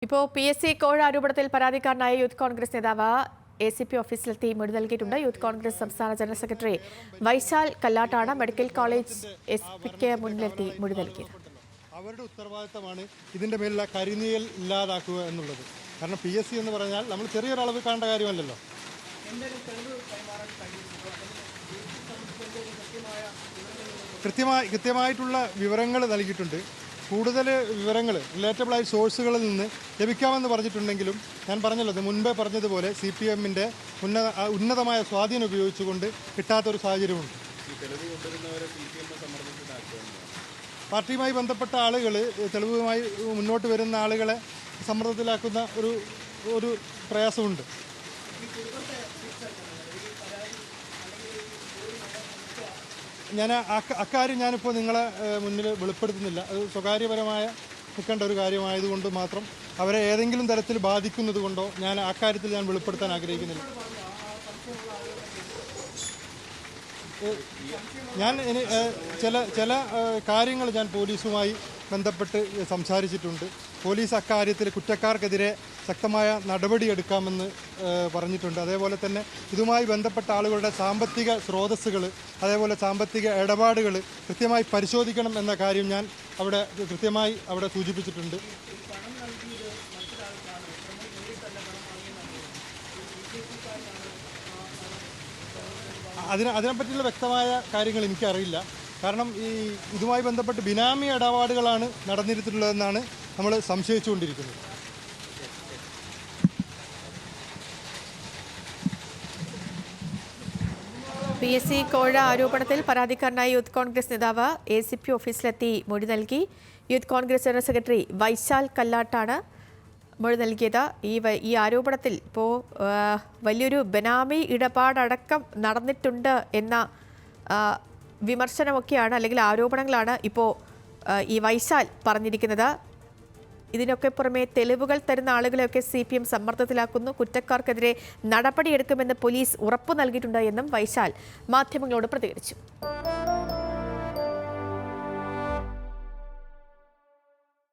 ഇപ്പോൾ PSC കോഴ ആരോപണത്തിൽ പരാതിക്കാരനായ യൂത്ത് കോൺഗ്രസ് നേതാവ് ACP ഓഫീസിലെത്തി മൊഴി നൽകിയിട്ടുണ്ട്. യൂത്ത് കോൺഗ്രസ് സംസ്ഥാന ജനറൽ സെക്രട്ടറി വൈശാൽ കല്ലാട്ടാണ് മെഡിക്കൽ കോളേജ് SP-ക്ക് മുന്നിലെത്തി മൊഴി നൽകിയത്. അവരുടെ ഉത്തരവാദിത്തമാണ് ഇതിന്റെ മേലുള്ള കരിനിഴൽ ഇല്ലാതാക്കുക എന്നുള്ളത്. കാരണം PSC എന്ന് പറഞ്ഞാൽ നമ്മൾ ചെറിയൊരളവ് കാണേണ്ട കാര്യമല്ലല്ലോ. കൃത്യമായിട്ടുള്ള വിവരങ്ങൾ നൽകിയിട്ടുണ്ട്. കൂടുതൽ വിവരങ്ങൾ റിലേറ്റബിൾ ആയ സോഴ്സുകളിൽ നിന്ന് ലഭിക്കാമെന്ന് പറഞ്ഞിട്ടുണ്ടെങ്കിലും ഞാൻ പറഞ്ഞല്ലോ, മുൻപേ പറഞ്ഞതുപോലെ CPM-ന്റെ ഉന്നതമായ സ്വാധീനം ഉപയോഗിച്ചുകൊണ്ട് കിട്ടാത്തൊരു സാഹചര്യമുണ്ട്. പാർട്ടിയുമായി ബന്ധപ്പെട്ട ആളുകൾ തെളിവുമായി മുന്നോട്ട് വരുന്ന ആളുകളെ സമ്മർദ്ദത്തിലാക്കുന്ന ഒരു പ്രയാസമുണ്ട്. ഞാൻ അക്കാര്യം ഞാനിപ്പോൾ നിങ്ങളെ മുന്നിൽ വെളിപ്പെടുത്തുന്നില്ല. അത് സ്വകാര്യപരമായ നിൽക്കേണ്ട ഒരു കാര്യമായതുകൊണ്ട് മാത്രം അവരെ ഏതെങ്കിലും തരത്തിൽ ബാധിക്കുന്നത് കൊണ്ടോ ഞാൻ അക്കാര്യത്തിൽ ഞാൻ വെളിപ്പെടുത്താൻ ആഗ്രഹിക്കുന്നില്ല. ഞാൻ ചില കാര്യങ്ങൾ ഞാൻ പോലീസുമായി ബന്ധപ്പെട്ട് സംസാരിച്ചിട്ടുണ്ട്. പോലീസ് അക്കാര്യത്തിൽ കുറ്റക്കാർക്കെതിരെ ശക്തമായ നടപടിയെടുക്കാമെന്ന് പറഞ്ഞിട്ടുണ്ട്. അതേപോലെ തന്നെ ഇതുമായി ബന്ധപ്പെട്ട ആളുകളുടെ സാമ്പത്തിക സ്രോതസ്സുകൾ, അതേപോലെ സാമ്പത്തിക ഇടപാടുകൾ കൃത്യമായി പരിശോധിക്കണം എന്ന കാര്യം ഞാൻ കൃത്യമായി അവിടെ സൂചിപ്പിച്ചിട്ടുണ്ട്. അതിനെപ്പറ്റിയുള്ള വ്യക്തമായ കാര്യങ്ങൾ എനിക്കറിയില്ല. കാരണം ഇതുമായി ബന്ധപ്പെട്ട് ബിനാമി ഇടപാടുകളാണ് നടന്നിട്ടുള്ളതെന്നാണ് നമ്മൾ സംശയിച്ചുകൊണ്ടിരിക്കുന്നത്. PSC കോഴ ആരോപണത്തിൽ പരാതിക്കാരനായ യൂത്ത് കോൺഗ്രസ് നേതാവ് ACP ഓഫീസിലെത്തി മൊഴി നൽകി. Youth congress general secretary Vaishal കല്ലാട്ടാണ് മൊഴി നൽകിയത്. ഈ ആരോപണത്തിൽ ഇപ്പോൾ വലിയൊരു ബനാമി ഇടപാടടക്കം നടന്നിട്ടുണ്ട് എന്ന വിമർശനമൊക്കെയാണ്, അല്ലെങ്കിൽ ആരോപണങ്ങളാണ് ഇപ്പോൾ ഈ വൈശാൽ പറഞ്ഞിരിക്കുന്നത്. ഇതിനൊക്കെ പുറമെ തെളിവുകൾ തരുന്ന ആളുകളെയൊക്കെ CPM സമ്മർദ്ദത്തിലാക്കുന്നു, കുറ്റക്കാർക്കെതിരെ നടപടിയെടുക്കുമെന്ന് പോലീസ് ഉറപ്പു നൽകിയിട്ടുണ്ട് എന്നും വൈശാൽ മാധ്യമങ്ങളോട് പ്രതികരിച്ചു.